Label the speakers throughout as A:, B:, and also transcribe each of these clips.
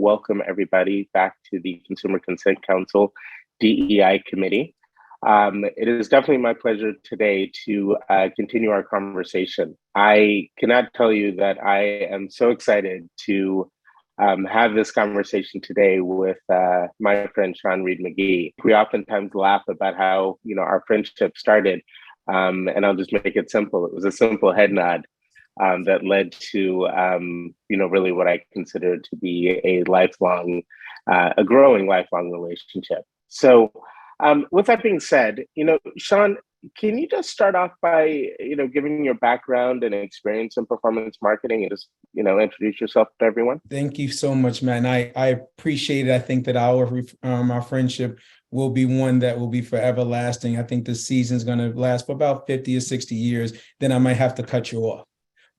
A: welcome everybody back to the Consumer Consent Council DEI Committee. It is definitely my pleasure today to continue our conversation. I cannot tell you that I am so excited to have this conversation today with my friend Sean Reed McGee. We oftentimes laugh about how our friendship started, and I'll just make it simple. It was a simple head nod that led to really what I consider to be a growing lifelong relationship. So, with that being said, Sean, can you just start off by giving your background and experience in performance marketing and just introduce yourself to everyone?
B: Thank you so much, Matt. And I appreciate it. I think that our friendship will be one that will be forever lasting. I think this season is going to last for about 50 or 60 years. Then I might have to cut you off.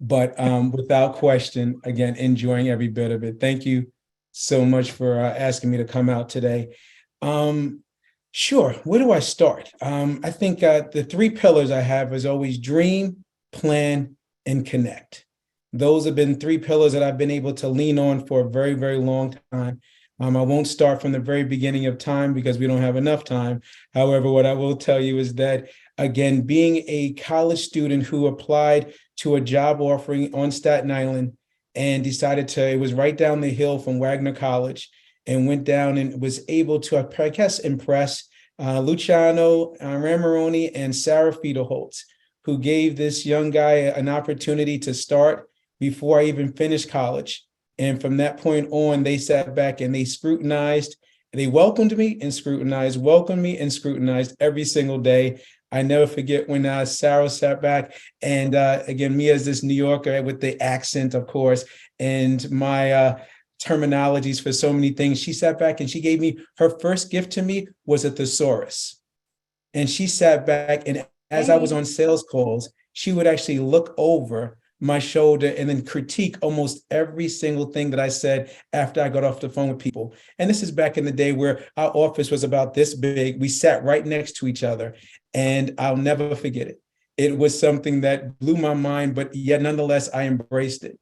B: But without question, again, enjoying every bit of it. Thank you so much for asking me to come out today. Sure. Where do I start? I think the three pillars I have is always dream, plan, and connect. Those have been three pillars that I've been able to lean on for a very, very long time. I won't start from the very beginning of time because we don't have enough time. However, what I will tell you is that, again, being a college student who applied to a job offering on Staten Island and it was right down the hill from Wagner College, and went down and was able to, I guess, impress Luciano Ramaroni and Sarah Fiederholtz, who gave this young guy an opportunity to start before I even finished college. And from that point on, they sat back and they scrutinized. They welcomed me and scrutinized every single day. I never forget when Sarah sat back and again, me as this New Yorker with the accent, of course, and my terminologies for so many things. She sat back and she gave me her first gift to me was a thesaurus. And she sat back, and as I was on sales calls, she would actually look over my shoulder and then critique almost every single thing that I said after I got off the phone with people. And this is back in the day where our office was about this big. We sat right next to each other, and I'll never forget it. It was something that blew my mind, but yet nonetheless, I embraced it.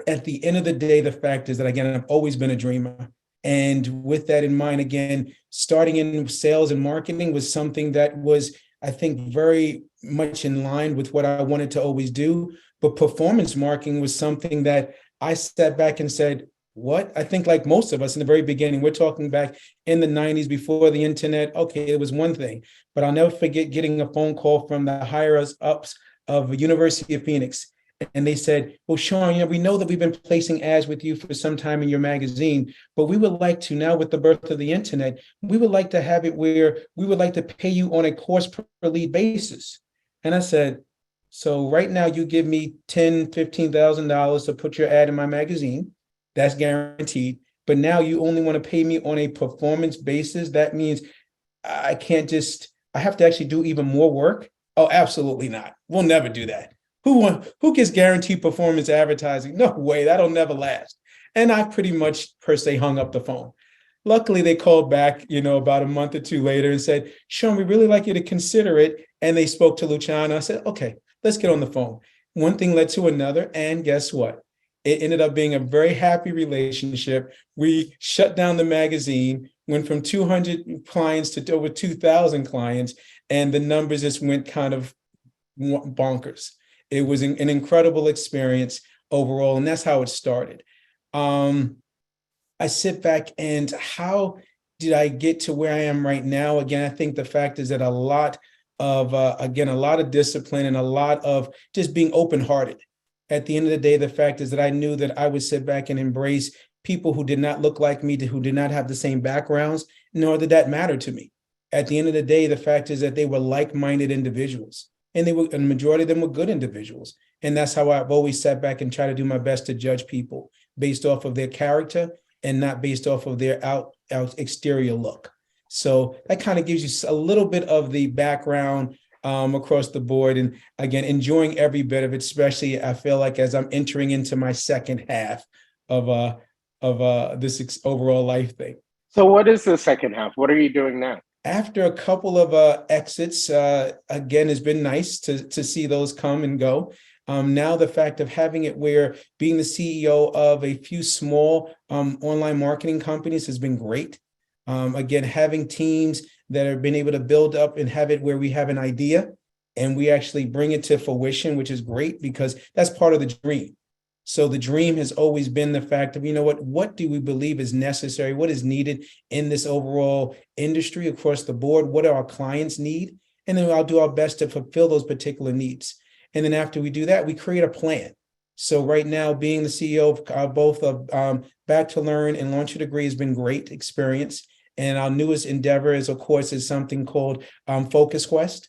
B: At the end of the day, the fact is that, again, I've always been a dreamer. And with that in mind, again, starting in sales and marketing was something that was, I think, very much in line with what I wanted to always do. But performance marketing was something that I sat back and said, what? I think like most of us in the very beginning, we're talking back in the 90s before the internet. Okay, it was one thing, but I'll never forget getting a phone call from the higher ups of University of Phoenix. And they said, well, Sean, we know that we've been placing ads with you for some time in your magazine, but we would like to, now with the birth of the internet, we would like to have it where we would like to pay you on a cost per lead basis. And I said, so right now you give me $10,000, $15,000 to put your ad in my magazine. That's guaranteed. But now you only want to pay me on a performance basis. That means I have to actually do even more work. Oh, absolutely not. We'll never do that. Who gets guaranteed performance advertising? No way, that'll never last. And I pretty much per se hung up the phone. Luckily, they called back, about a month or two later and said, Sean, we really like you to consider it. And they spoke to Luciano. I said, okay, let's get on the phone. One thing led to another. And guess what? It ended up being a very happy relationship. We shut down the magazine, went from 200 clients to over 2,000 clients. And the numbers just went kind of bonkers. It was an incredible experience overall, and that's how it started. I sit back and how did I get to where I am right now? Again, I think the fact is that a lot of discipline and a lot of just being open-hearted. At the end of the day, the fact is that I knew that I would sit back and embrace people who did not look like me, who did not have the same backgrounds, nor did that matter to me. At the end of the day, the fact is that they were like-minded individuals. And the majority of them were good individuals. And that's how I've always sat back and tried to do my best to judge people based off of their character and not based off of their out exterior look. So that kind of gives you a little bit of the background across the board. And again, enjoying every bit of it, especially I feel like as I'm entering into my second half of this overall life thing.
A: So what is the second half? What are you doing now?
B: After a couple of exits, again, it's been nice to see those come and go. Now the fact of having it where being the CEO of a few small online marketing companies has been great. Again, having teams that have been able to build up and have it where we have an idea and we actually bring it to fruition, which is great because that's part of the dream. So the dream has always been the fact of, what do we believe is necessary? What is needed in this overall industry across the board? What do our clients need? And then I'll do our best to fulfill those particular needs. And then after we do that, we create a plan. So right now, being the CEO of both of Back to Learn and Launch Your Degree has been great experience. And our newest endeavor is, of course, is something called Focus Quest.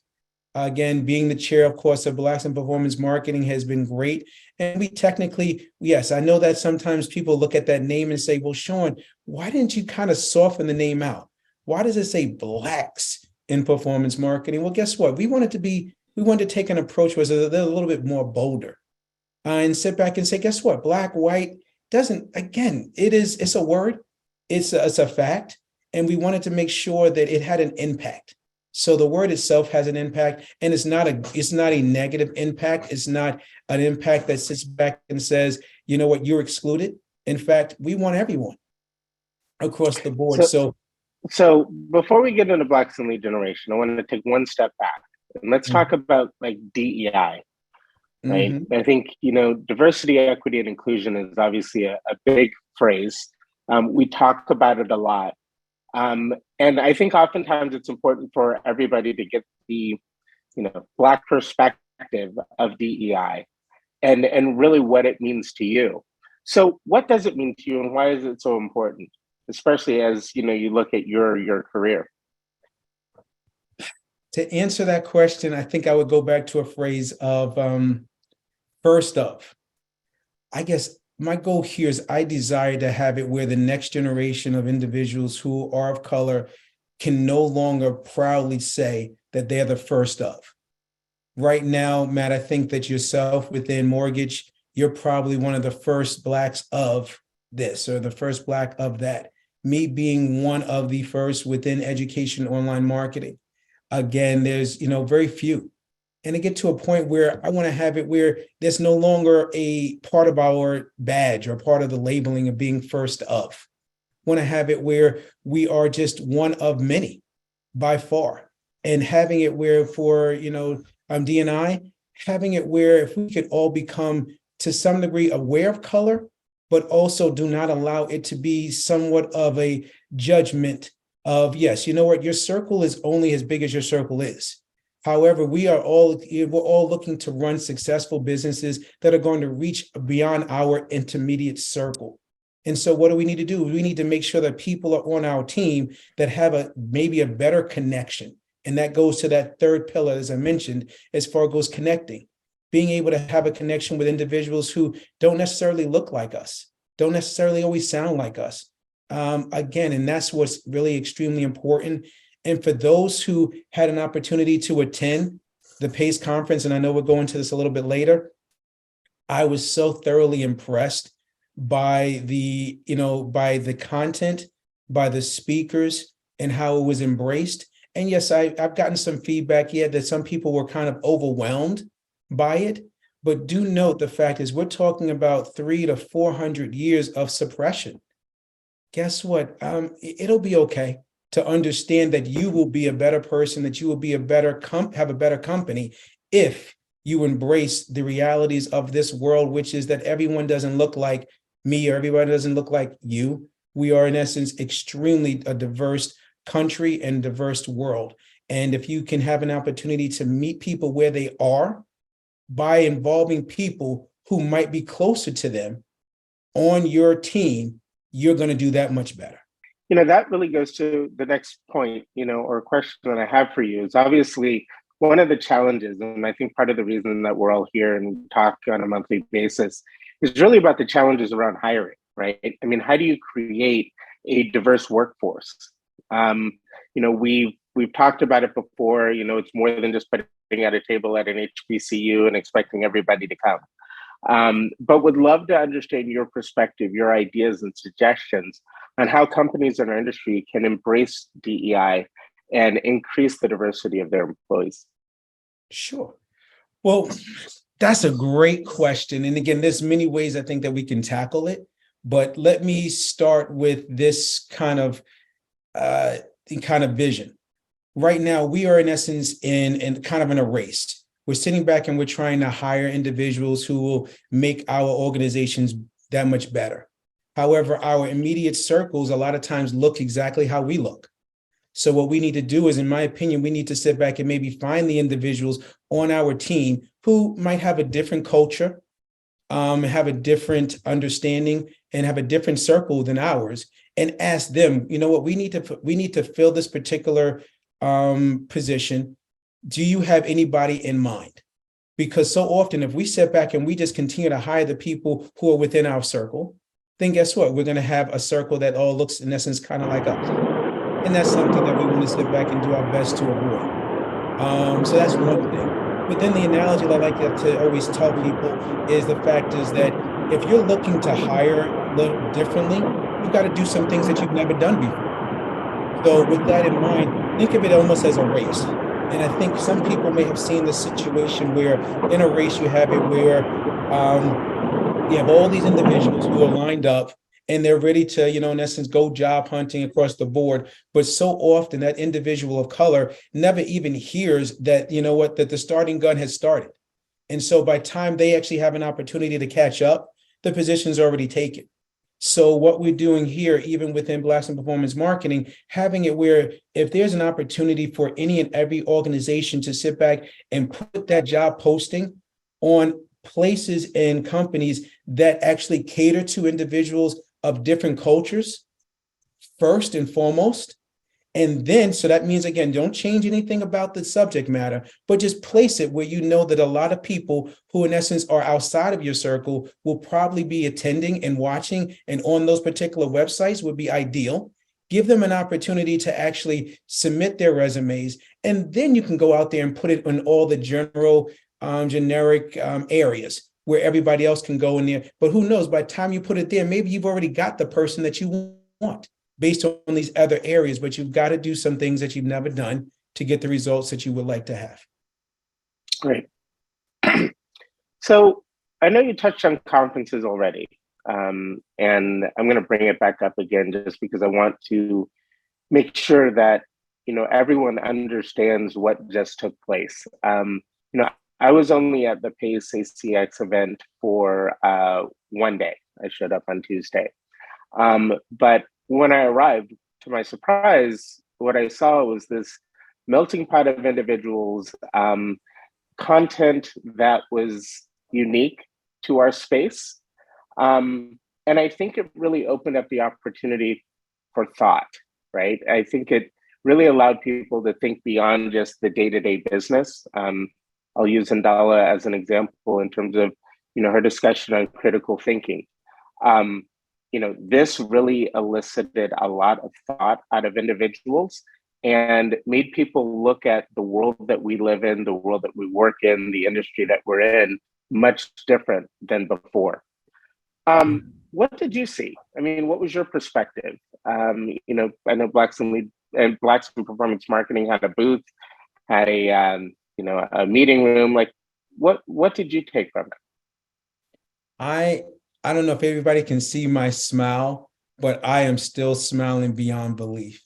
B: Again, being the chair, of course, of Blacks in Performance Marketing has been great. And we technically, yes, I know that sometimes people look at that name and say, well, Sean, why didn't you kind of soften the name out? Why does it say Blacks in Performance Marketing? Well, guess what? We wanted to take an approach where they're a little bit more bolder and sit back and say, guess what? Black, white doesn't, again, it's a word, it's a fact. And we wanted to make sure that it had an impact. So the word itself has an impact, and it's not a negative impact. It's not an impact that sits back and says, you know what, you're excluded. In fact, we want everyone across the board.
A: So before we get into Blacks and Lead Generation, I want to take one step back and let's talk about like DEI, right?
B: Mm-hmm.
A: I think, diversity, equity, and inclusion is obviously a big phrase. We talk about it a lot. And I think oftentimes it's important for everybody to get the, Black perspective of DEI and really what it means to you. So what does it mean to you and why is it so important, especially as, you look at your career?
B: To answer that question, I think I would go back to a phrase of first of. I guess my goal here is I desire to have it where the next generation of individuals who are of color can no longer proudly say that they're the first of. Right now, Matt, I think that yourself within mortgage, you're probably one of the first Blacks of this or the first Black of that. Me being one of the first within education online marketing. Again, there's, very few. And to get to a point where I want to have it where there's no longer a part of our badge or part of the labeling of being first of. I want to have it where we are just one of many by far. And having it where for, D&I, having it where if we could all become to some degree aware of color, but also do not allow it to be somewhat of a judgment of, yes, you know what, your circle is only as big as your circle is. However, we're all looking to run successful businesses that are going to reach beyond our intermediate circle. And so what do we need to do? We need to make sure that people are on our team that have maybe a better connection. And that goes to that third pillar, as I mentioned, as far as goes connecting, being able to have a connection with individuals who don't necessarily look like us, don't necessarily always sound like us. Again, and that's what's really extremely important. And for those who had an opportunity to attend the PACE conference, and I know we'll go into this a little bit later, I was so thoroughly impressed by the content, by the speakers, and how it was embraced. And yes, I've gotten some feedback yet that some people were kind of overwhelmed by it. But do note the fact is we're talking about 300 to 400 years of suppression. Guess what? It'll be okay to understand that you will be a better person, that you will be have a better company if you embrace the realities of this world, which is that everyone doesn't look like me or everybody doesn't look like you. We are in essence extremely a diverse country and diverse world. And if you can have an opportunity to meet people where they are by involving people who might be closer to them on your team, you're going to do that much better.
A: That really goes to the next point, or question that I have for you is obviously one of the challenges, and I think part of the reason that we're all here and talk on a monthly basis is really about the challenges around hiring, right? I mean, how do you create a diverse workforce? We've talked about it before, it's more than just putting at a table at an HBCU and expecting everybody to come. But would love to understand your perspective, your ideas and suggestions on how companies in our industry can embrace DEI and increase the diversity of their employees.
B: Sure. Well, That's a great question. And again, there's many ways I think that we can tackle it, but let me start with this uh, kind of vision. Right now, we are in essence in kind of in a race. We're sitting back and we're trying to hire individuals who will make our organizations that much better. However, our immediate circles a lot of times look exactly how we look. So what we need to do is, in my opinion, we need to sit back and maybe find the individuals on our team who might have a different culture, have a different understanding, and have a different circle than ours, and ask them, you know what, we need to fill this particular position. Do you have anybody in mind? Because so often, if we sit back and we just continue to hire the people who are within our circle, then guess what? We're going to have a circle that all looks, in essence, kind of like us. And that's something that we want to sit back and do our best to avoid. So that's one thing. But then the analogy that I like to always tell people is the fact is that if you're looking to hire a little differently, you've got to do some things that you've never done before. So with that in mind, think of it almost as a race. And I think some people may have seen the situation where in a race you have it where you have all these individuals who are lined up and they're ready to, in essence, go job hunting across the board. But so often that individual of color never even hears that, that the starting gun has started. And so by the time they actually have an opportunity to catch up, the position's already taken. So what we're doing here, even within Blacks in Performance Marketing, having it where if there's an opportunity for any and every organization to sit back and put that job posting on places and companies that actually cater to individuals of different cultures, first and foremost. And then, so that means, again, don't change anything about the subject matter, but just place it where you know that a lot of people who in essence are outside of your circle will probably be attending and watching, and on those particular websites would be ideal. Give them an opportunity to actually submit their resumes, and then you can go out there and put it in all the generic areas where everybody else can go in there. But who knows, by the time you put it there, maybe you've already got the person that you want based on these other areas, but you've got to do some things that you've never done to get the results that you would like to have.
A: Great. So I know you touched on conferences already, and I'm going to bring it back up again just because I want to make sure that everyone understands what just took place. I was only at the PACE ACX event for 1 day. I showed up on Tuesday. But when I arrived, to my surprise, what I saw was this melting pot of individuals, content that was unique to our space. And I think it really opened up the opportunity for thought, right? I think it really allowed people to think beyond just the day-to-day business. I'll use Ndala as an example in terms of, her discussion on critical thinking. This really elicited a lot of thought out of individuals and made people look at the world that we live in, the world that we work in, the industry that we're in, much different than before. What did you see? I mean, what was your perspective? I know Blacks in Performance Marketing had a booth, had a meeting room. Like, what did you take from it?
B: I don't know if everybody can see my smile, but I am still smiling beyond belief.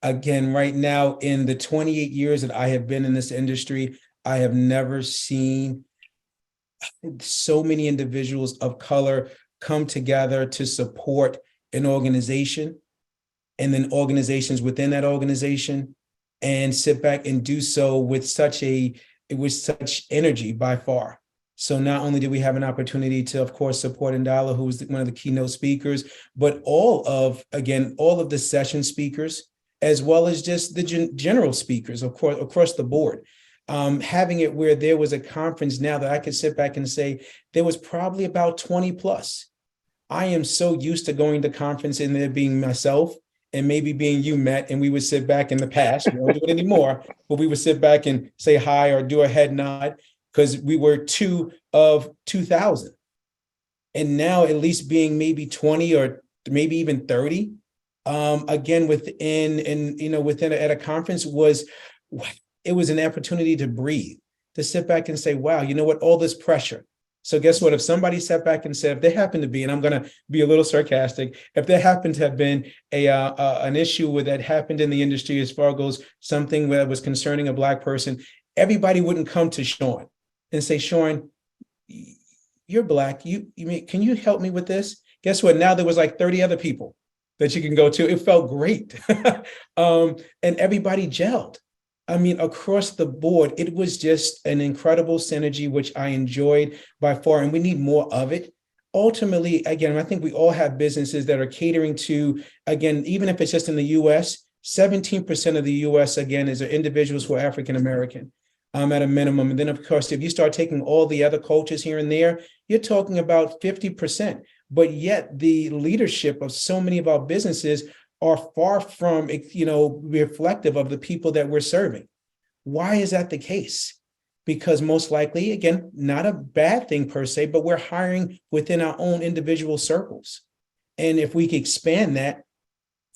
B: Again, right now, in the 28 years that I have been in this industry, I have never seen so many individuals of color come together to support an organization, and then organizations within that organization, and sit back and do so with such energy by far. So not only did we have an opportunity to, of course, support Ndala, who was one of the keynote speakers, but all of the session speakers, as well as just the general speakers, of course, across the board. Having it where there was a conference now that I could sit back and say there was probably about 20 plus. I am so used to going to conference and there being myself and maybe being you, Matt, and we would sit back in the past, we don't do it anymore, but we would sit back and say hi or do a head nod because we were 2 of 2,000. And now at least being maybe 20 or maybe even 30, again, within at a conference it was an opportunity to breathe, to sit back and say, wow, you know what, all this pressure. So guess what? If somebody sat back and said, if there happened to be, and I'm going to be a little sarcastic, if there happened to have been an issue with that happened in the industry as far goes something that was concerning a Black person, everybody wouldn't come to Sean and say, Sean, you're Black. Can you help me with this? Guess what? Now there was like 30 other people that you can go to. It felt great. And everybody gelled. I mean, across the board, it was just an incredible synergy, which I enjoyed by far, and we need more of it. Ultimately, again, I think we all have businesses that are catering to, again, even if it's just in the US, 17% of the US, again, is individuals who are African-American at a minimum. And then, of course, if you start taking all the other cultures here and there, you're talking about 50%. But yet the leadership of so many of our businesses are far from, reflective of the people that we're serving. Why is that the case? Because most likely, again, not a bad thing per se, but we're hiring within our own individual circles. And if we can expand that,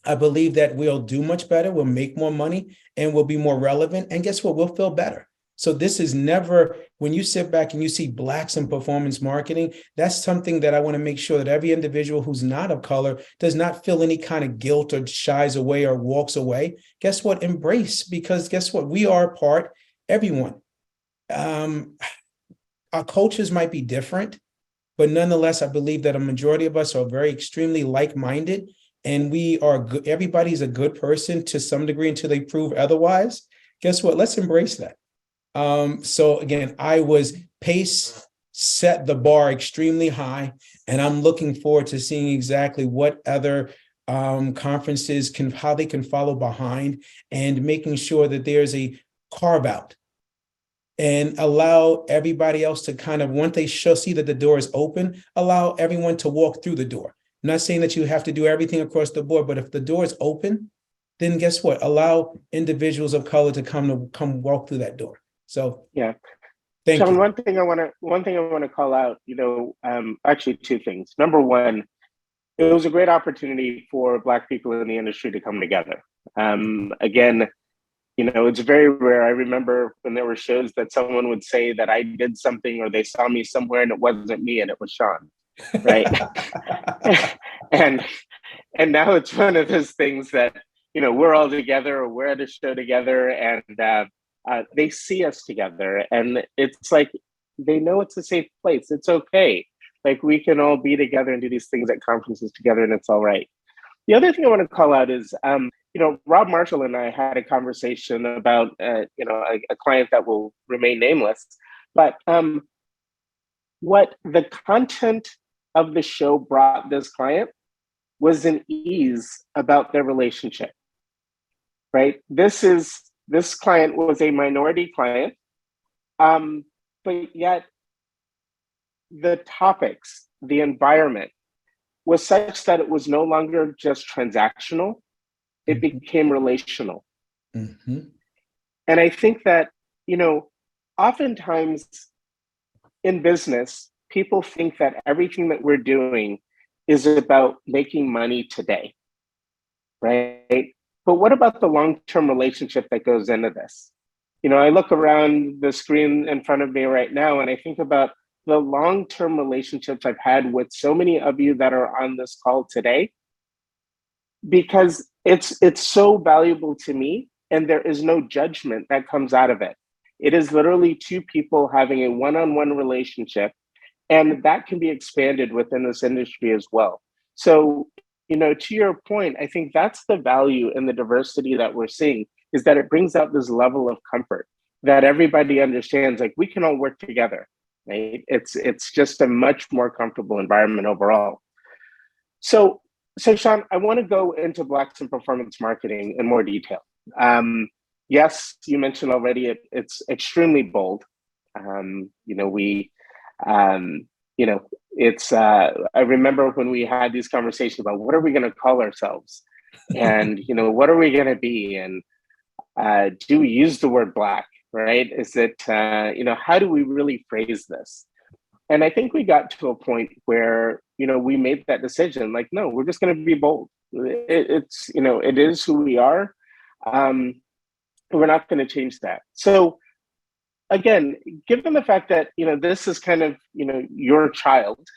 B: I believe that we'll do much better, we'll make more money, and we'll be more relevant. And guess what? We'll feel better. So this is never, when you sit back and you see Blacks in performance marketing, that's something that I want to make sure that every individual who's not of color does not feel any kind of guilt or shies away or walks away. Guess what? Embrace, because guess what? We are part, everyone. Our cultures might be different, but nonetheless, I believe that a majority of us are very extremely like-minded, and we are good. Everybody's a good person to some degree until they prove otherwise. Guess what? Let's embrace that. So again, Pace set the bar extremely high, and I'm looking forward to seeing exactly what other conferences how they can follow behind, and making sure that there's a carve out and allow everybody else to kind of, once they see that the door is open, allow everyone to walk through the door. I'm not saying that you have to do everything across the board, but if the door is open, then guess what? Allow individuals of color to come walk through that door. So
A: yeah,
B: thank
A: Sean,
B: you.
A: one thing I want to call out. Actually, two things. Number one, it was a great opportunity for Black people in the industry to come together. Again, it's very rare. I remember when there were shows that someone would say that I did something or they saw me somewhere and it wasn't me and it was Sean, right? and now it's one of those things that we're all together or we're at a show together, and they see us together, and it's like they know it's a safe place. It's okay. Like, we can all be together and do these things at conferences together, and it's all right. The other thing I want to call out is, Rob Marshall and I had a conversation about, a client that will remain nameless, but what the content of the show brought this client was an ease about their relationship, right? This client was a minority client, but yet the topics, the environment was such that it was no longer just transactional, it became relational.
B: Mm-hmm.
A: And I think that, oftentimes in business, people think that everything that we're doing is about making money today, right? But what about the long-term relationship that goes into this? I look around the screen in front of me right now, and I think about the long-term relationships I've had with so many of you that are on this call today, because it's so valuable to me, and there is no judgment that comes out of it. It is literally two people having a one-on-one relationship, and that can be expanded within this industry as well. So, to your point, I think that's the value in the diversity that we're seeing, is that it brings out this level of comfort that everybody understands, like, we can all work together, right? It's just a much more comfortable environment overall. So Sean, I want to go into Blacks in performance marketing in more detail. Yes, you mentioned already it's extremely bold. I remember when we had these conversations about what are we going to call ourselves, and what are we going to be, and do we use the word Black, right? Is it how do we really phrase this? And I think we got to a point where we made that decision. Like, no, we're just going to be bold. It is who we are. We're not going to change that. So again, given the fact that this is kind of your child,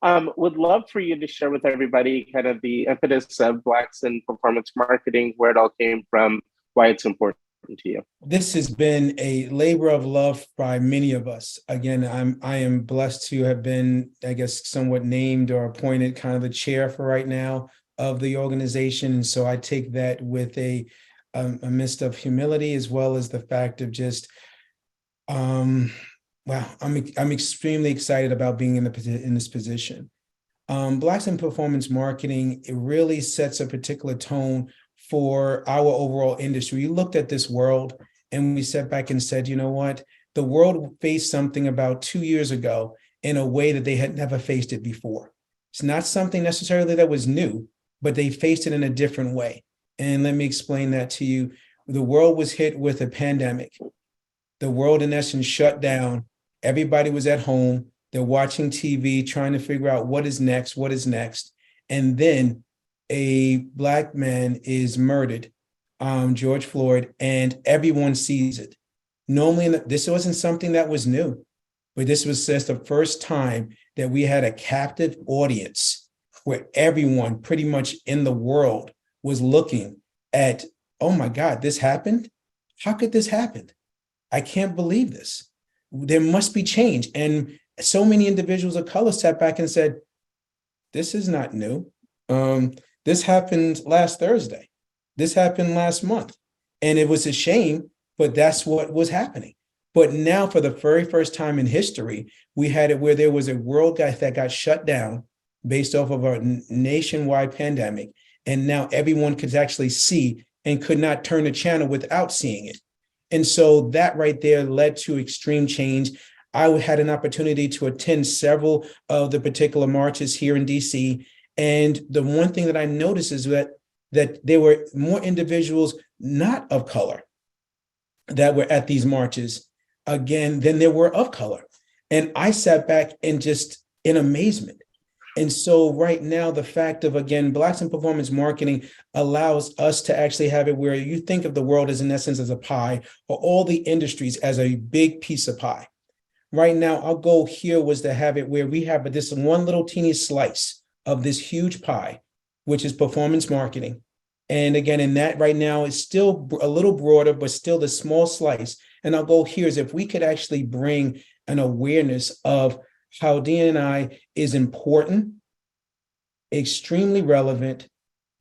A: would love for you to share with everybody kind of the impetus of Blacks in Performance Marketing, where it all came from, why it's important to you.
B: This has been a labor of love by many of us. Again, I am blessed to have been, I guess, somewhat named or appointed kind of the chair for right now of the organization. And so I take that with a mist of humility, as well as the fact of just, wow, I'm extremely excited about being in this position. Blacks in Performance Marketing, it really sets a particular tone for our overall industry. We looked at this world and we sat back and said, you know what? The world faced something about 2 years ago in a way that they had never faced it before. It's not something necessarily that was new, but they faced it in a different way. And let me explain that to you. The world was hit with a pandemic. The world, in essence, shut down. Everybody was at home. They're watching TV, trying to figure out what is next. And then a Black man is murdered, George Floyd, and everyone sees it. Normally, this wasn't something that was new, but this was just the first time that we had a captive audience where everyone pretty much in the world was looking at, oh my God, this happened? How could this happen? I can't believe this. There must be change. And so many individuals of color sat back and said, this is not new. This happened last Thursday. This happened last month. And it was a shame, but that's what was happening. But now, for the very first time in history, we had it where there was a world that got shut down based off of a nationwide pandemic. And now everyone could actually see and could not turn the channel without seeing it. And so that right there led to extreme change. I had an opportunity to attend several of the particular marches here in DC. And the one thing that I noticed is that there were more individuals not of color that were at these marches, again, than there were of color. And I sat back and just in amazement. And so right now, the fact of, again, Blacks in Performance Marketing allows us to actually have it where you think of the world as, in essence, as a pie, or all the industries as a big piece of pie. Right now, our goal here was to have it where we have this one little teeny slice of this huge pie, which is performance marketing. And again, in that right now, it's still a little broader, but still the small slice. And our goal here is if we could actually bring an awareness of how D&I is important, extremely relevant,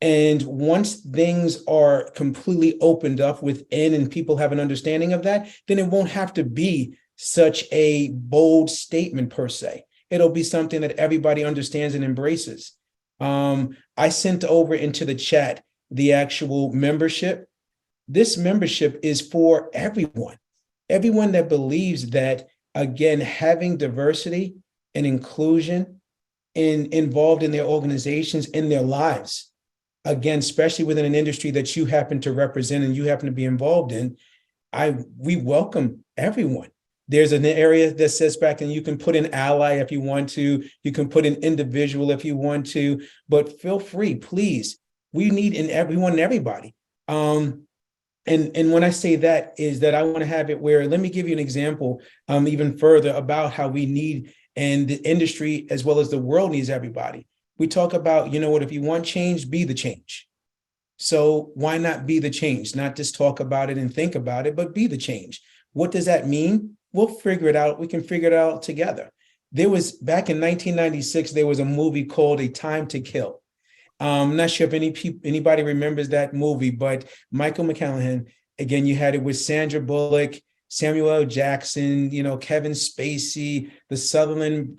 B: and once things are completely opened up within and people have an understanding of that, then it won't have to be such a bold statement per se. It'll be something that everybody understands and embraces. I sent over into the chat the actual membership. This membership is for everyone that believes that, again, having diversity and inclusion involved in their organizations, in their lives, again, especially within an industry that you happen to represent and you happen to be involved in, we welcome everyone. There's an area that sits back and you can put in ally if you want to, you can put in individual if you want to, but feel free, please. We need everyone and everybody. And when I say that is that I want to have it where, let me give you an example even further about how we need, and the industry as well as the world needs everybody. We talk about, if you want change, be the change. So why not be the change? Not just talk about it and think about it, but be the change. What does that mean? We'll figure it out. We can figure it out together. There was, back in 1996, there was a movie called A Time to Kill. I'm not sure if anybody remembers that movie, but Michael McCallaghan, again, you had it with Sandra Bullock, Samuel L. Jackson, Kevin Spacey, the Sutherland,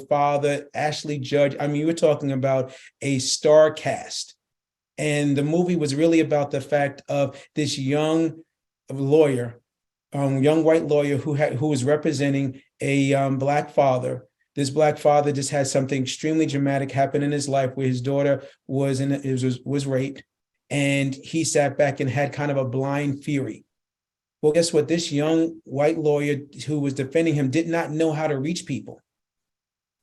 B: father, Ashley Judge. I mean, you were talking about a star cast. And the movie was really about the fact of this young lawyer, young white lawyer who was representing a Black father. This Black father just had something extremely dramatic happen in his life where his daughter was raped, and he sat back and had kind of a blind fury. Well, guess what? This young white lawyer who was defending him did not know how to reach people,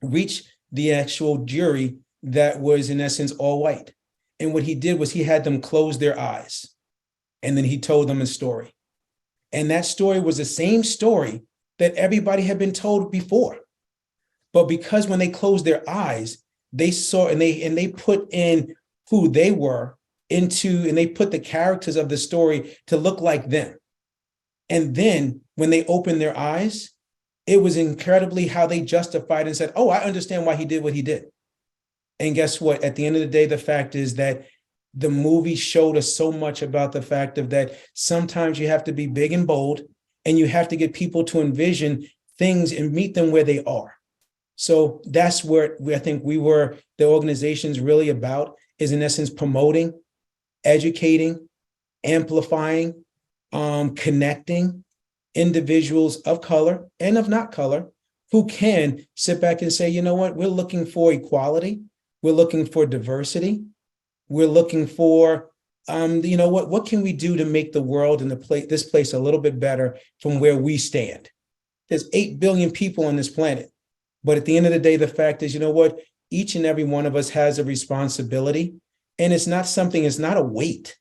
B: reach the actual jury that was, in essence, all white. And what he did was he had them close their eyes, and then he told them a story. And that story was the same story that everybody had been told before. But because when they closed their eyes, they saw and they put in who they were into, and they put the characters of the story to look like them. And then when they opened their eyes, it was incredibly how they justified and said, oh, I understand why he did what he did. And guess what? At the end of the day, the fact is that the movie showed us so much about the fact of that sometimes you have to be big and bold, and you have to get people to envision things and meet them where they are. So that's where I think the organization's really about, is in essence promoting, educating, amplifying, connecting individuals of color and of not color who can sit back and say, you know what, we're looking for equality, we're looking for diversity, we're looking for, what can we do to make the world and this place a little bit better from where we stand? There's 8 billion people on this planet. But at the end of the day, the fact is, you know what? Each and every one of us has a responsibility, and it's not a weight.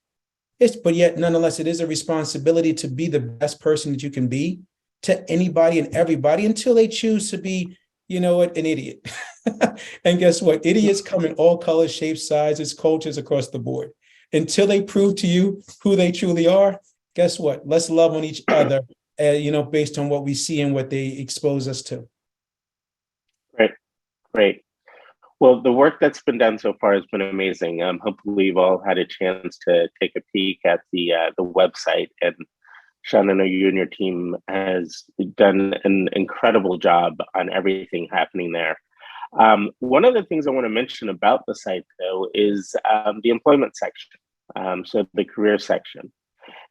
B: But yet, nonetheless, it is a responsibility to be the best person that you can be to anybody and everybody until they choose to be, an idiot. And guess what? Idiots come in all colors, shapes, sizes, cultures across the board. Until they prove to you who they truly are, guess what? Let's love on each other, based on what we see and what they expose us to.
A: Great. Well, the work that's been done so far has been amazing. Hopefully, you've all had a chance to take a peek at the website. And Sean, I know you and your team has done an incredible job on everything happening there. One of the things I want to mention about the site, though, is the employment section, so the career section.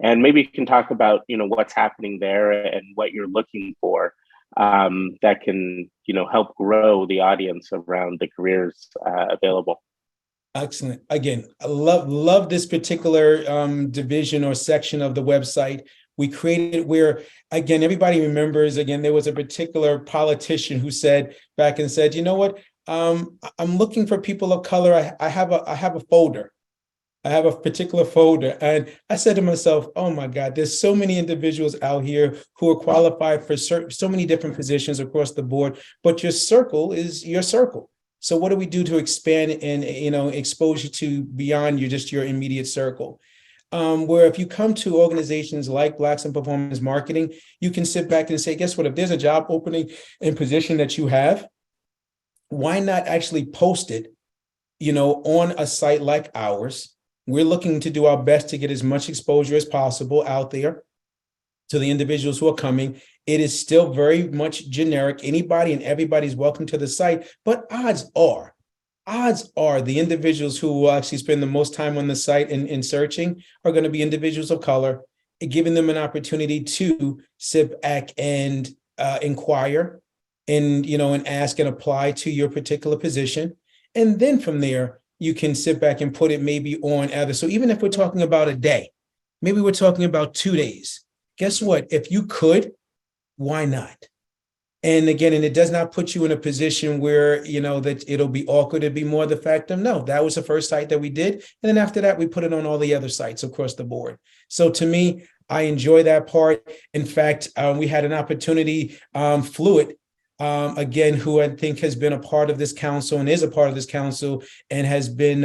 A: And maybe you can talk about what's happening there and what you're looking for that can help grow the audience around the careers available.
B: Excellent. Again, I love this particular division or section of the website. We created where, again, everybody remembers, again, there was a particular politician who said, you know what, I'm looking for people of color. I have a folder. I have a particular folder. And I said to myself, oh my God, there's so many individuals out here who are qualified for so many different positions across the board, but your circle is your circle. So what do we do to expand and, expose you to beyond your immediate circle? Where if you come to organizations like Blacks in Performance Marketing, you can sit back and say, guess what, if there's a job opening and position that you have, why not actually post it, on a site like ours? We're looking to do our best to get as much exposure as possible out there to the individuals who are coming. It is still very much generic. Anybody and everybody's welcome to the site, but odds are the individuals who will actually spend the most time on the site and searching are going to be individuals of color, giving them an opportunity to sit back and inquire and, and ask and apply to your particular position. And then from there, you can sit back and put it maybe on other. So even if we're talking about a day, maybe we're talking about 2 days. Guess what? If you could, why not? And again, and it does not put you in a position where, that it'll be awkward. It'd be more the fact of, no, that was the first site that we did. And then after that, we put it on all the other sites across the board. So to me, I enjoy that part. In fact, we had an opportunity, Fluid, again, who I think has been a part of this council and is a part of this council and has been,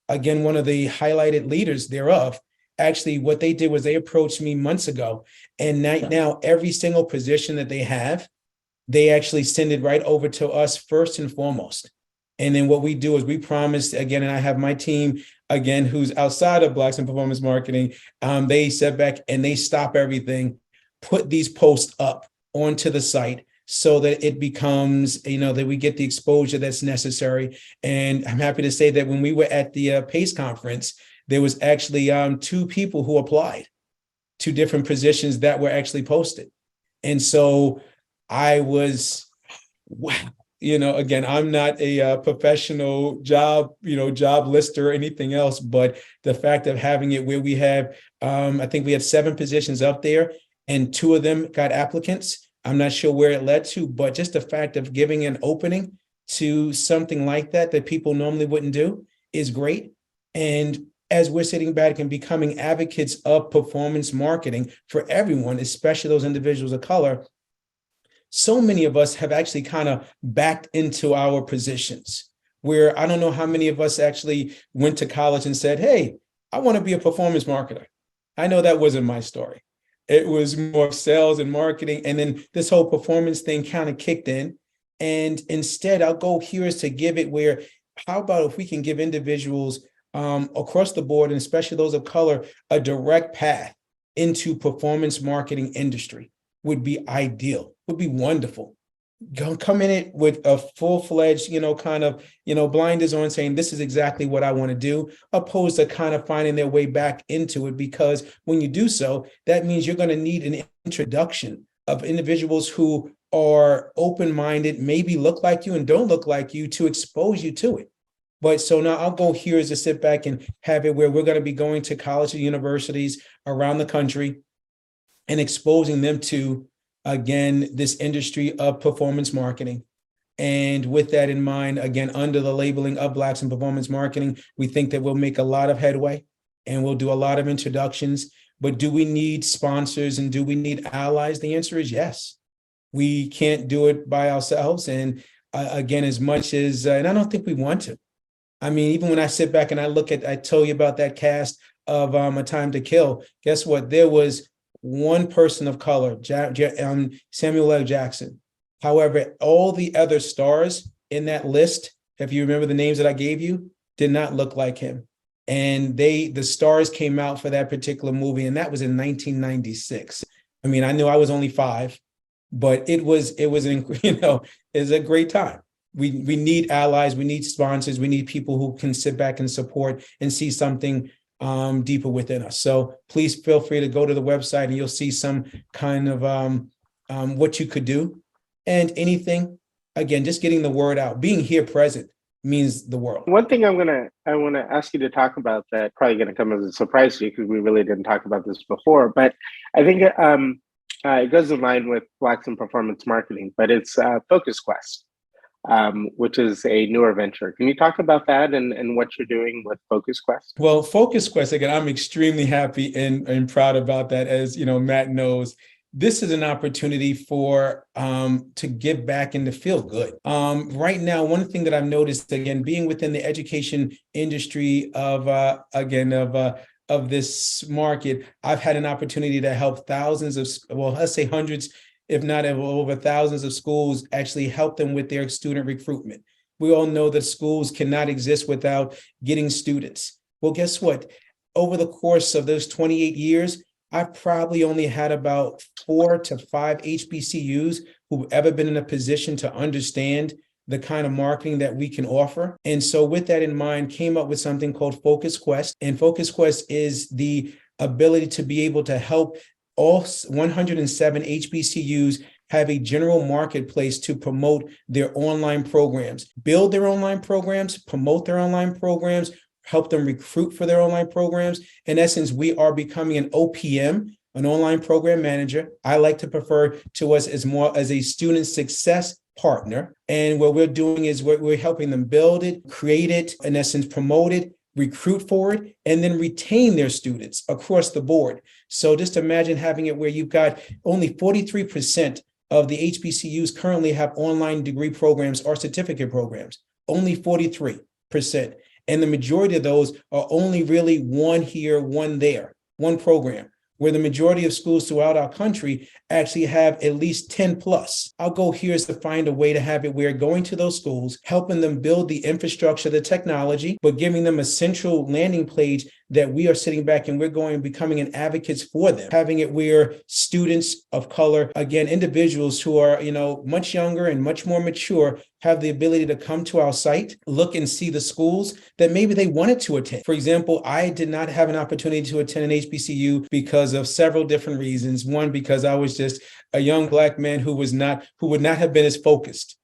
B: again, one of the highlighted leaders thereof. Actually, what they did was they approached me months ago, and now every single position that they have, they actually send it right over to us first and foremost. And then what we do is we promise, again, and I have my team, again, who's outside of Blacks in Performance Marketing, they sit back and they stop everything, put these posts up onto the site so that it becomes, that we get the exposure that's necessary. And I'm happy to say that when we were at the PACE conference, there was actually 2 people who applied to different positions that were actually posted. And so I was, wow, again, I'm not a professional job lister or anything else, but the fact of having it where we have, I think we had 7 positions up there and 2 of them got applicants. I'm not sure where it led to, but just the fact of giving an opening to something like that people normally wouldn't do is great. And as we're sitting back and becoming advocates of performance marketing for everyone, especially those individuals of color, so many of us have actually kind of backed into our positions where I don't know how many of us actually went to college and said, hey, I want to be a performance marketer. I know that wasn't my story. It was more sales and marketing. And then this whole performance thing kind of kicked in. And instead, our goal here is to give it where, how about if we can give individuals across the board, and especially those of color, a direct path into performance marketing industry would be ideal, would be wonderful. Come in it with a full-fledged, kind of, blinders on, saying this is exactly what I want to do, opposed to kind of finding their way back into it. Because when you do so, that means you're going to need an introduction of individuals who are open-minded, maybe look like you and don't look like you, to expose you to it. But so now our goal here is to sit back and have it where we're going to be going to colleges and universities around the country and exposing them to, again, this industry of performance marketing. And with that in mind, again, under the labeling of Blacks in Performance Marketing, we think that we'll make a lot of headway and we'll do a lot of introductions. But do we need sponsors and do we need allies? The answer is yes. We can't do it by ourselves. And again, as much as, and I don't think we want to. I mean, even when I sit back and I told you about that cast of A Time to Kill, guess what? There was one person of color, Samuel L. Jackson. However, all the other stars in that list, if you remember the names that I gave you, did not look like him. And the stars came out for that particular movie, and that was in 1996. I mean, I knew I was only 5, but it was a great time. We need allies, we need sponsors, we need people who can sit back and support and see something deeper within us. So please feel free to go to the website and you'll see some kind of what you could do. And anything, again, just getting the word out, being here present means the world.
A: One thing I want to ask you to talk about that probably going to come as a surprise to you because we really didn't talk about this before, but I think it goes in line with Blacks in Performance Marketing, but it's Focus Quest, which is a newer venture. Can you talk about that and what you're doing with Focus Quest?
B: Well, Focus Quest, again, I'm extremely happy and proud about that. As Matt knows, this is an opportunity for to give back and to feel good. Right now, one thing that I've noticed, again, being within the education industry of this market, I've had an opportunity to help thousands of, well, let's say hundreds, if not over thousands of schools, actually help them with their student recruitment. We all know that schools cannot exist without getting students. Well, guess what? Over the course of those 28 years, I've probably only had about 4 to 5 HBCUs who've ever been in a position to understand the kind of marketing that we can offer. And so with that in mind, came up with something called Focus Quest. And Focus Quest is the ability to be able to help all 107 HBCUs have a general marketplace to promote their online programs, build their online programs, promote their online programs, help them recruit for their online programs. In essence, we are becoming an OPM, an online program manager. I like to prefer to us as more as a student success partner. And what we're doing is we're helping them build it, create it, in essence, promote it, recruit for it, and then retain their students across the board. So just imagine having it where you've got only 43% of the HBCUs currently have online degree programs or certificate programs, only 43%. And the majority of those are only really one here, one there, one program, where the majority of schools throughout our country actually have at least 10 plus. Our goal here is to find a way to have it where going to those schools, helping them build the infrastructure, the technology, but giving them a central landing page that we are sitting back and we're going and becoming an advocates for them, having it where students of color, again, individuals who are, much younger and much more mature, have the ability to come to our site, look and see the schools that maybe they wanted to attend. For example, I did not have an opportunity to attend an HBCU because of several different reasons. One, because I was just a young Black man who would not have been as focused.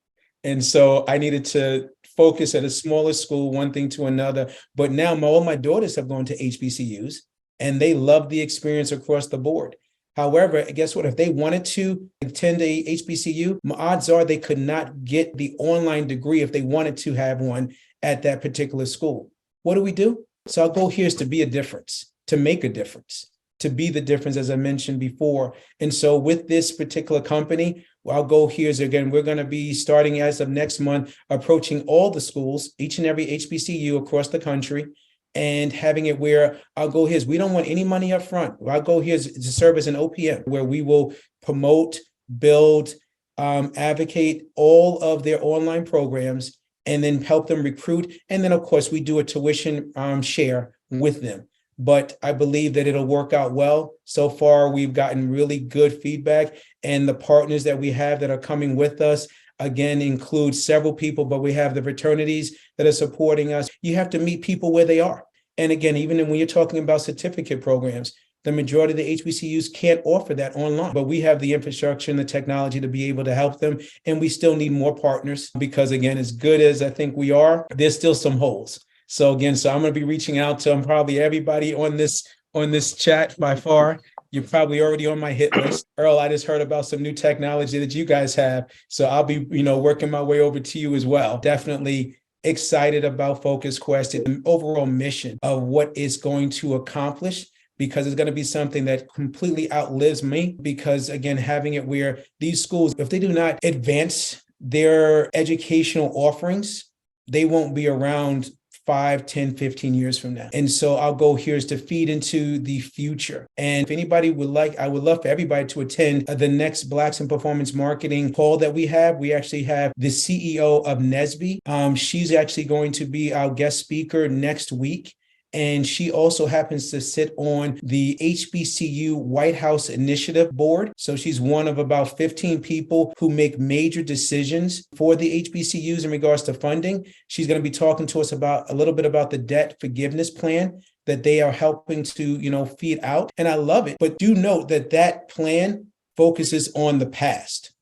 B: And so I needed to focus at a smaller school, one thing to another. But now all my daughters have gone to HBCUs and they love the experience across the board. However, guess what? If they wanted to attend a HBCU, odds are they could not get the online degree if they wanted to have one at that particular school. What do? So our goal here is to be a difference, to make a difference, to be the difference, as I mentioned before. And so with this particular company, our goal here is, again, we're going to be starting as of next month, approaching all the schools, each and every HBCU across the country, and having it where our goal here is we don't want any money up front. Our goal here is to serve as an OPM, where we will promote, build, advocate all of their online programs, and then help them recruit. And then, of course, we do a tuition share with them. But I believe that it'll work out well. So far, we've gotten really good feedback, and the partners that we have that are coming with us, again, include several people, but we have the fraternities that are supporting us. You have to meet people where they are. And again, even when you're talking about certificate programs, the majority of the HBCUs can't offer that online, but we have the infrastructure and the technology to be able to help them. And we still need more partners because, again, as good as I think we are, there's still some holes. So again, I'm going to be reaching out to probably everybody on this chat by far. You're probably already on my hit list. Earl, I just heard about some new technology that you guys have. So I'll be, working my way over to you as well. Definitely excited about Focus Quest, the overall mission of what it's going to accomplish, because it's going to be something that completely outlives me. Because again, having it where these schools, if they do not advance their educational offerings, they won't be around 5, 10, 15 years from now. And so our goal here is to feed into the future. And if anybody would like, I would love for everybody to attend the next Blacks in Performance Marketing call that we have. We actually have the CEO of NSBE. She's actually going to be our guest speaker next week. And she also happens to sit on the HBCU White House Initiative Board. So she's one of about 15 people who make major decisions for the HBCUs in regards to funding. She's going to be talking to us about a little bit about the debt forgiveness plan that they are helping to, feed out. And I love it. But do note that that plan focuses on the past.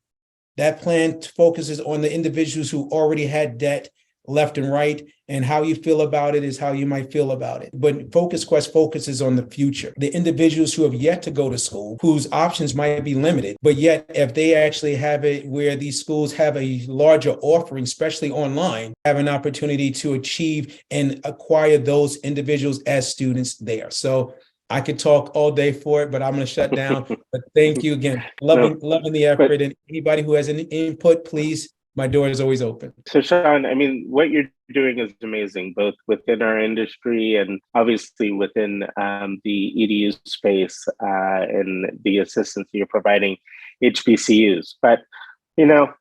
B: That plan focuses on the individuals who already had debt left and right, and how you feel about it is how you might feel about it. But Focus Quest focuses on the future, the individuals who have yet to go to school, whose options might be limited, but yet if they actually have it where these schools have a larger offering, especially online, have an opportunity to achieve and acquire those individuals as students there. So I could talk all day for it, but I'm going to shut down. But thank you again. Loving the effort. And anybody who has any input, please, my door is always open.
A: So Sean, what you're doing is amazing, both within our industry and obviously within the EDU space and the assistance you're providing HBCUs. But,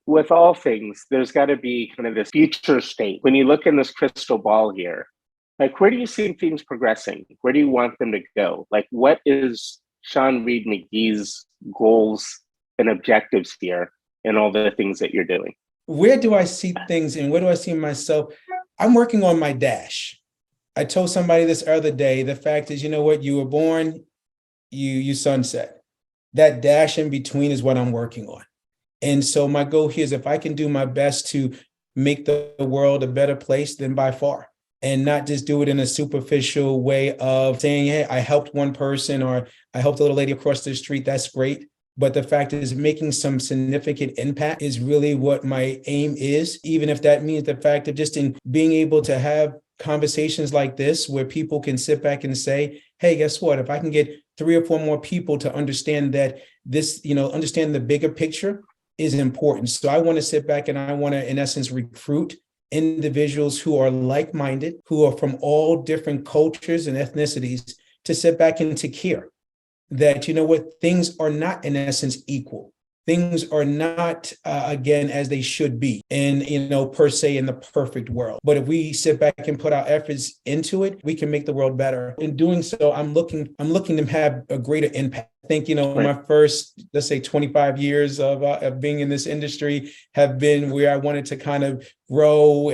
A: with all things, there's got to be kind of this future state. When you look in this crystal ball here, where do you see things progressing? Where do you want them to go? What is Sean Reed McGee's goals and objectives here and all the things that you're doing?
B: Where do I see things and where do I see myself? I'm working on my dash. I told somebody this other day, the fact is, you were born, you sunset. That dash in between is what I'm working on. And so my goal here is if I can do my best to make the world a better place, then by far, and not just do it in a superficial way of saying, hey, I helped one person or I helped a little lady across the street. That's great. But the fact is making some significant impact is really what my aim is, even if that means the fact of just in being able to have conversations like this where people can sit back and say, hey, guess what? If I can get 3 or 4 more people to understand that this, understand the bigger picture is important. So I want to sit back and I want to, in essence, recruit individuals who are like-minded, who are from all different cultures and ethnicities to sit back and to care. That, things are not in essence equal. Things are not, again, as they should be and, per se in the perfect world. But if we sit back and put our efforts into it, we can make the world better. In doing so, I'm looking to have a greater impact. I think, my first, let's say 25 years of being in this industry have been where I wanted to kind of grow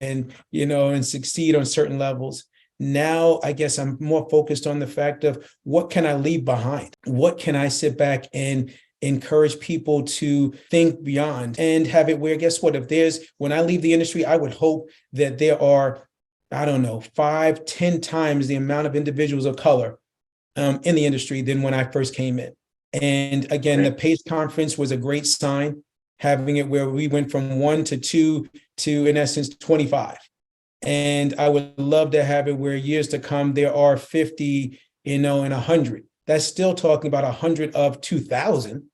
B: and succeed on certain levels. Now, I guess I'm more focused on the fact of what can I leave behind? What can I sit back and encourage people to think beyond and have it where, guess what, when I leave the industry, I would hope that there are, 5, 10 times the amount of individuals of color in the industry than when I first came in. And again, the PACE conference was a great sign, having it where we went from 1 to 2 to, in essence, 25. And I would love to have it where years to come, there are 50, and 100. That's still talking about 100 of 2,000,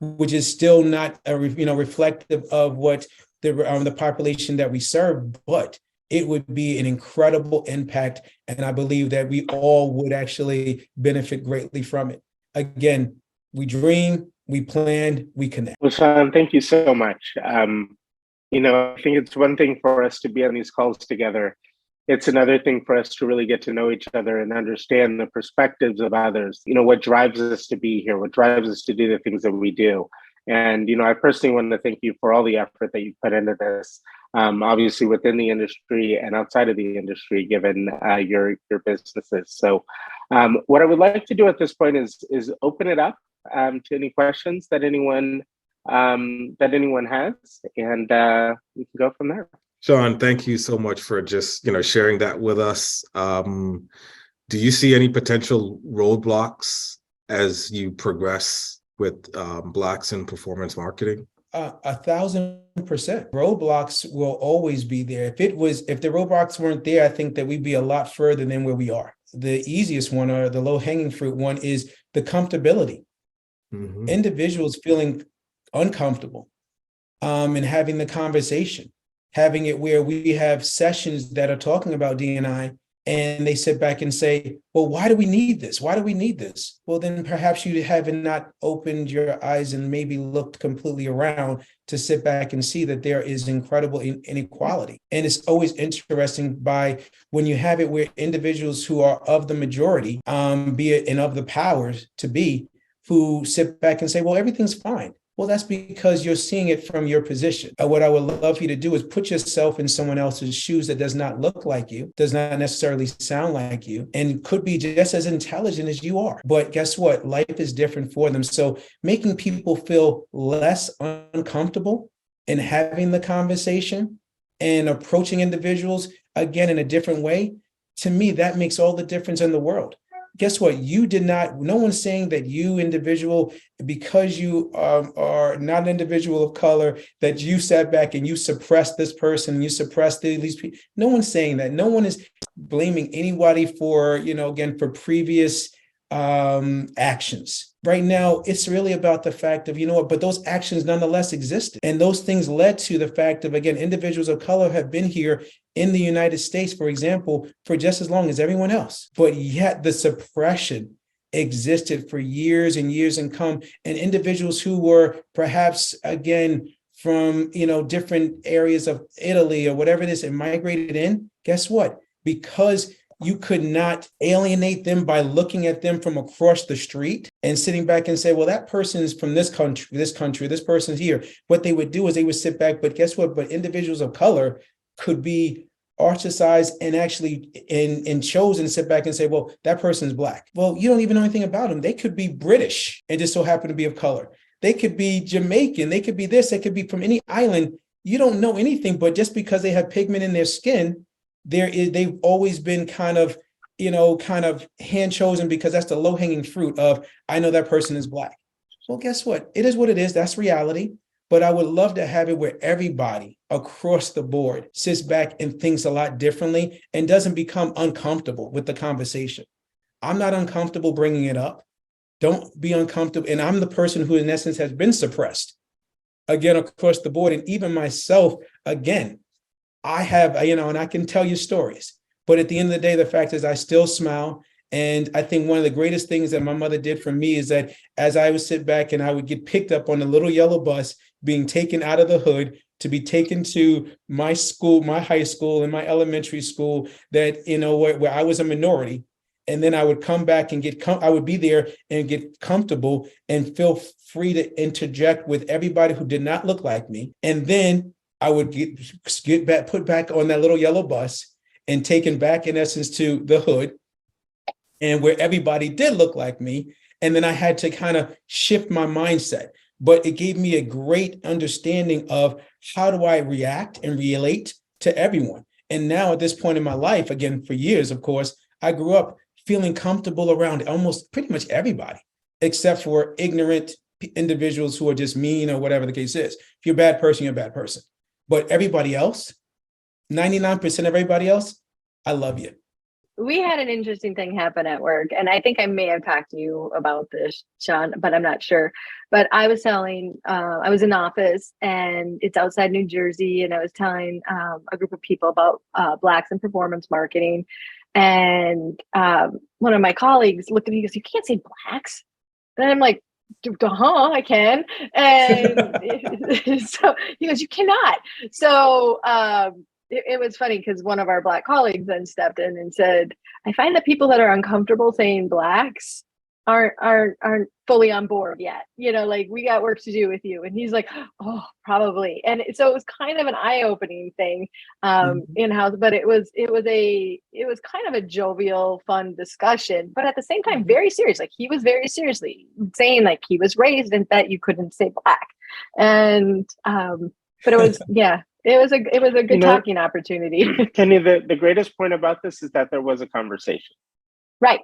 B: which is still not reflective of what the population that we serve, but it would be an incredible impact. And I believe that we all would actually benefit greatly from it. Again, we dream, we plan, we connect.
A: Well, Sean, thank you so much. I think it's one thing for us to be on these calls together. It's another thing for us to really get to know each other and understand the perspectives of others. What drives us to be here, what drives us to do the things that we do. And, I personally want to thank you for all the effort that you put into this, obviously within the industry and outside of the industry, given your businesses. So what I would like to do at this point is open it up to any questions that anyone has, and we can go from there.
C: Sean, thank you so much for just sharing that with us. Do you see any potential roadblocks as you progress with Blacks in performance marketing?
B: 1,000%. Roadblocks will always be there. If the roadblocks weren't there, I think that we'd be a lot further than where we are. The easiest one, or the low-hanging fruit one, is the comfortability. Mm-hmm. Individuals feeling uncomfortable and having the conversation, having it where we have sessions that are talking about D&I, and they sit back and say, well, why do we need this? Why do we need this? Well, then perhaps you haven't not opened your eyes and maybe looked completely around to sit back and see that there is incredible inequality. And it's always interesting when you have it where individuals who are of the majority, be it and of the powers to be, who sit back and say, well, everything's fine. Well, that's because you're seeing it from your position. What I would love for you to do is put yourself in someone else's shoes that does not look like you, does not necessarily sound like you, and could be just as intelligent as you are. But guess what? Life is different for them. So making people feel less uncomfortable and having the conversation and approaching individuals, again, in a different way, to me, that makes all the difference in the world. Guess what? No one's saying that you individual, because you are not an individual of color, that you sat back and you suppressed this person, you suppressed these people. No one's saying that. No one is blaming anybody for, again, for previous actions. Right now, it's really about the fact of, but those actions nonetheless existed. And those things led to the fact of, again, individuals of color have been here in the United States, for example, for just as long as everyone else. But yet the suppression existed for years and years and individuals who were perhaps, again, from, different areas of Italy or whatever it is, and migrated in, guess what? Because you could not alienate them by looking at them from across the street and sitting back and say, well, that person is from this country, this person's here. What they would do is they would sit back, but guess what? But individuals of color could be ostracized and actually and chosen to sit back and say, well, that person's Black. Well, you don't even know anything about them. They could be British and just so happen to be of color. They could be Jamaican. They could be this. They could be from any island. You don't know anything, but just because they have pigment in their skin, they've always been kind of hand chosen because that's the low hanging fruit of, I know that person is Black. Well, guess what? It is what it is. That's reality. But I would love to have it where everybody across the board sits back and thinks a lot differently and doesn't become uncomfortable with the conversation. I'm not uncomfortable bringing it up. Don't be uncomfortable. And I'm the person who, in essence, has been suppressed, again, across the board. And even myself, again, I have, and I can tell you stories. But at the end of the day, the fact is I still smile. And I think one of the greatest things that my mother did for me is that as I would sit back and I would get picked up on the little yellow bus, being taken out of the hood to be taken to my school, my high school and my elementary school, that, where I was a minority. And then I would come back and I would be there and get comfortable and feel free to interject with everybody who did not look like me. And then I would get back, put back on that little yellow bus and taken back, in essence, to the hood, and where everybody did look like me. And then I had to kind of shift my mindset. But it gave me a great understanding of how do I react and relate to everyone. And now at this point in my life, again, for years, of course, I grew up feeling comfortable around almost pretty much everybody, except for ignorant individuals who are just mean or whatever the case is. If you're a bad person, you're a bad person. But everybody else, 99% of everybody else, I love you.
D: We had an interesting thing happen at work, and I think I may have talked to you about this, Sean, but I'm not sure. But I was I was in office, and it's outside New Jersey, and I was telling a group of people about Blacks in performance marketing. And one of my colleagues looked at me and goes, "You can't say Blacks." And I'm like, I can. And so he goes, "You cannot." So it was funny because one of our Black colleagues then stepped in and said, "I find that people that are uncomfortable saying Blacks aren't fully on board yet. Like, we got work to do with you." And he's like, "Oh, probably." And so it was kind of an eye-opening thing in-house, but it was kind of a jovial, fun discussion, but at the same time, very serious. Like, he was very seriously saying, like, he was raised and that you couldn't say Black. And but it was, yeah. It was a good talking opportunity.
A: Penny, the greatest point about this is that there was a conversation.
D: Right.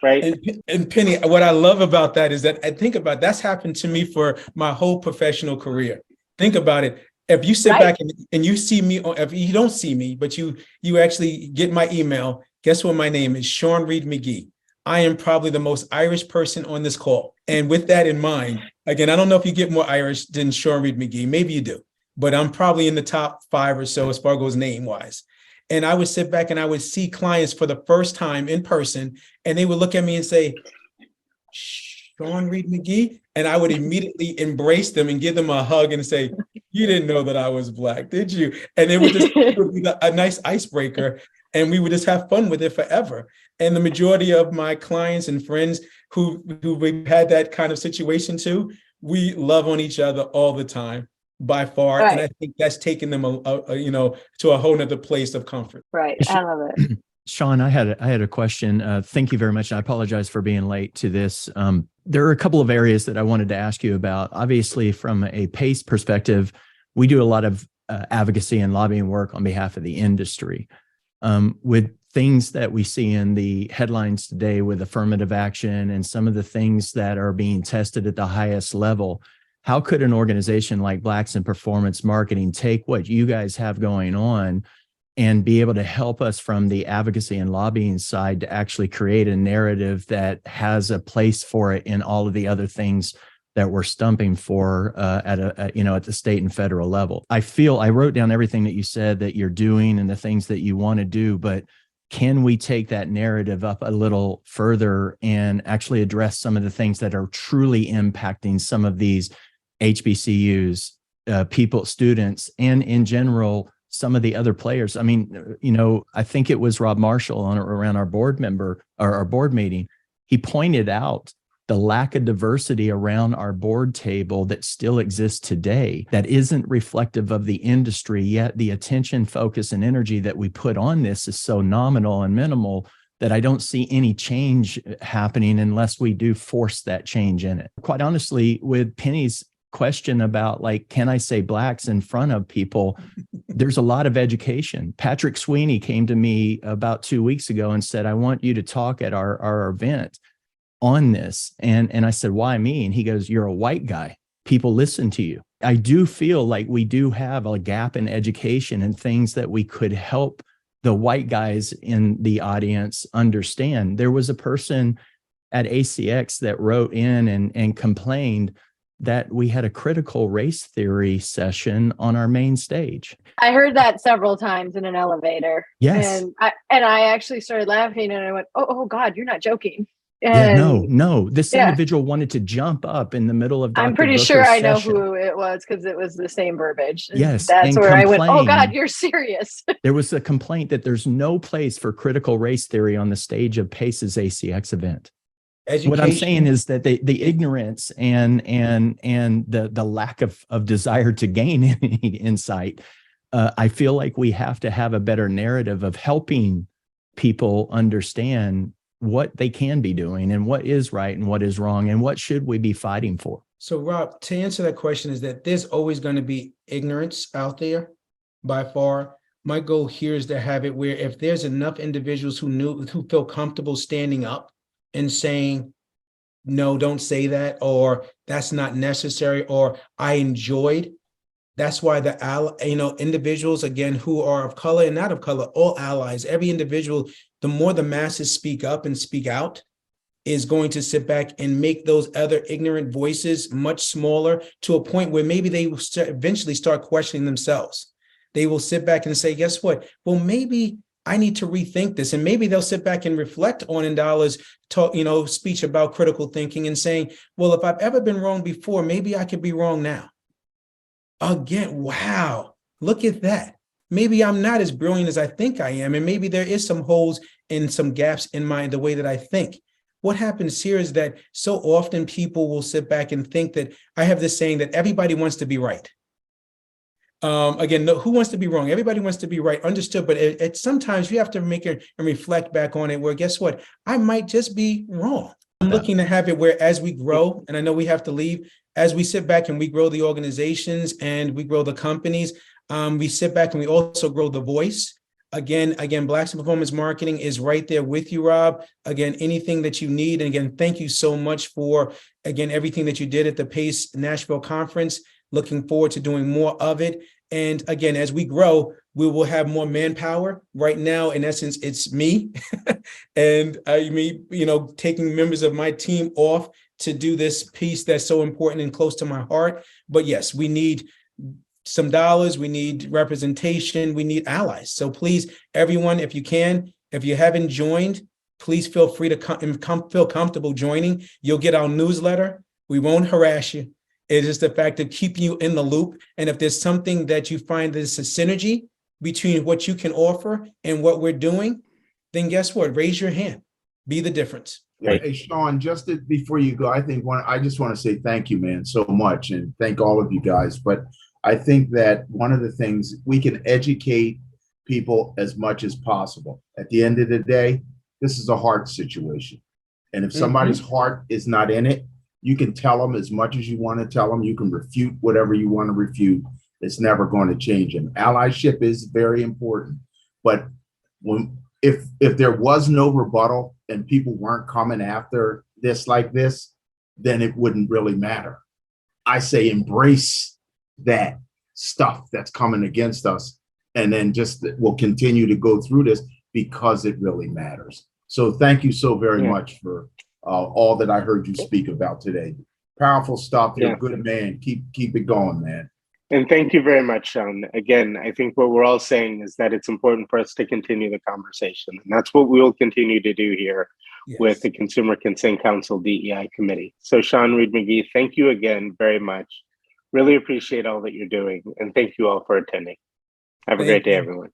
A: Right.
B: And Penny, what I love about that is that I think about that's happened to me for my whole professional career. Think about it. If you sit back and you see me, if you don't see me, but you actually get my email, guess what my name is? Sean Reed McGee. I am probably the most Irish person on this call. And with that in mind, again, I don't know if you get more Irish than Sean Reed McGee. Maybe you do. But I'm probably in the top 5 or so as far as name wise. And I would sit back and I would see clients for the first time in person, and they would look at me and say, "Sean Reed McGee?" And I would immediately embrace them and give them a hug and say, "You didn't know that I was Black, did you?" And it would just be a nice icebreaker, and we would just have fun with it forever. And the majority of my clients and friends who we've had that kind of situation too, we love on each other all the time. By far, right. And I think that's taken them, to a whole nother place of comfort.
D: Right, I love it.
E: Sean, I had a question. Thank you very much. I apologize for being late to this. There are a couple of areas that I wanted to ask you about. Obviously, from a PACE perspective, we do a lot of advocacy and lobbying work on behalf of the industry. With things that we see in the headlines today with affirmative action and some of the things that are being tested at the highest level, how could an organization like Blacks in Performance Marketing take what you guys have going on and be able to help us from the advocacy and lobbying side to actually create a narrative that has a place for it in all of the other things that we're stumping for at the state and federal level? I wrote down everything that you said that you're doing and the things that you want to do, but can we take that narrative up a little further and actually address some of the things that are truly impacting some of these HBCUs, people, students, and in general, some of the other players? I mean, I think it was Rob Marshall around our board meeting. He pointed out the lack of diversity around our board table that still exists today that isn't reflective of the industry, yet the attention, focus, and energy that we put on this is so nominal and minimal that I don't see any change happening unless we do force that change in it. Quite honestly, with Penny's question about, like, can I say Blacks in front of people? There's a lot of education. Patrick Sweeney came to me about 2 weeks ago and said, "I want you to talk at our event on this." And I said, "Why me?" And he goes, "You're a white guy. People listen to you." I do feel like we do have a gap in education and things that we could help the white guys in the audience understand. There was a person at ACX that wrote in and complained that we had a critical race theory session on our main stage.
D: I heard that several times in an elevator.
E: Yes.
D: And I actually started laughing and I went, oh God, you're not joking.
E: And no. This individual wanted to jump up in the middle of Dr.
D: I'm pretty
E: Booker's
D: sure I know
E: session.
D: who it was because it was the same verbiage.
E: Yes.
D: That's where I went, oh God, you're serious.
E: There was a complaint that there's no place for critical race theory on the stage of PACE's ACX event. Education. What I'm saying is that the ignorance and the lack of desire to gain any insight, I feel like we have to have a better narrative of helping people understand what they can be doing and what is right and what is wrong and what should we be fighting for.
B: So Rob, to answer that question is that there's always going to be ignorance out there by far. My goal here is to have it where if there's enough individuals who feel comfortable standing up and saying, no, don't say that, or that's not necessary, or I enjoyed That's why individuals, again, who are of color and not of color, all allies, every individual, the more the masses speak up and speak out, is going to sit back and make those other ignorant voices much smaller, to a point where maybe they will eventually start questioning themselves. They will sit back and say, guess what? Well, maybe I need to rethink this. And maybe they'll sit back and reflect on Indala's talk, speech about critical thinking, and saying, well, if I've ever been wrong before, maybe I could be wrong now. Again, wow, look at that. Maybe I'm not as brilliant as I think I am. And maybe there is some holes and some gaps in the way that I think. What happens here is that so often people will sit back and think that, I have this saying that everybody wants to be right. Again, no, who wants to be wrong? Everybody wants to be right, understood. But sometimes you have to make it and reflect back on it, where guess what? I might just be wrong. I'm looking to have it where, as we grow, and I know we have to leave, as we sit back and we grow the organizations and we grow the companies, we sit back and we also grow the voice. Again, Blacks in Performance Marketing is right there with you, Rob. Again, anything that you need. And again, thank you so much for, again, everything that you did at the PACE Nashville conference. Looking forward to doing more of it. And again, as we grow, we will have more manpower. Right now, in essence, it's me and taking members of my team off to do this piece that's so important and close to my heart. But yes, we need some dollars, we need representation, we need allies. So please, everyone, if you can, if you haven't joined, please feel free to feel comfortable joining. You'll get our newsletter. We won't harass you. It is the fact of keeping you in the loop. And if there's something that you find there's a synergy between what you can offer and what we're doing, then guess what? Raise your hand. Be the difference.
A: Right.
F: Hey, Sean, before you go, I just want to say thank you, man, so much, and thank all of you guys. But I think that one of the things, we can educate people as much as possible. At the end of the day, this is a heart situation. And if somebody's heart is not in it, you can tell them as much as you want to tell them. You can refute whatever you want to refute. It's never going to change them. Allyship is very important. But if there was no rebuttal and people weren't coming after this like this, then it wouldn't really matter. I say embrace that stuff that's coming against us, and then just we'll continue to go through this because it really matters. So thank you so very much for all that I heard you speak about today. Powerful stuff. You're a good man. Keep it going, man.
A: And thank you very much, Sean. Again, I think what we're all saying is that it's important for us to continue the conversation. And that's what we will continue to do here with the Consumer Consent Council DEI Committee. So Sean Reed McGee, thank you again very much. Really appreciate all that you're doing. And thank you all for attending. Have a great day, everyone.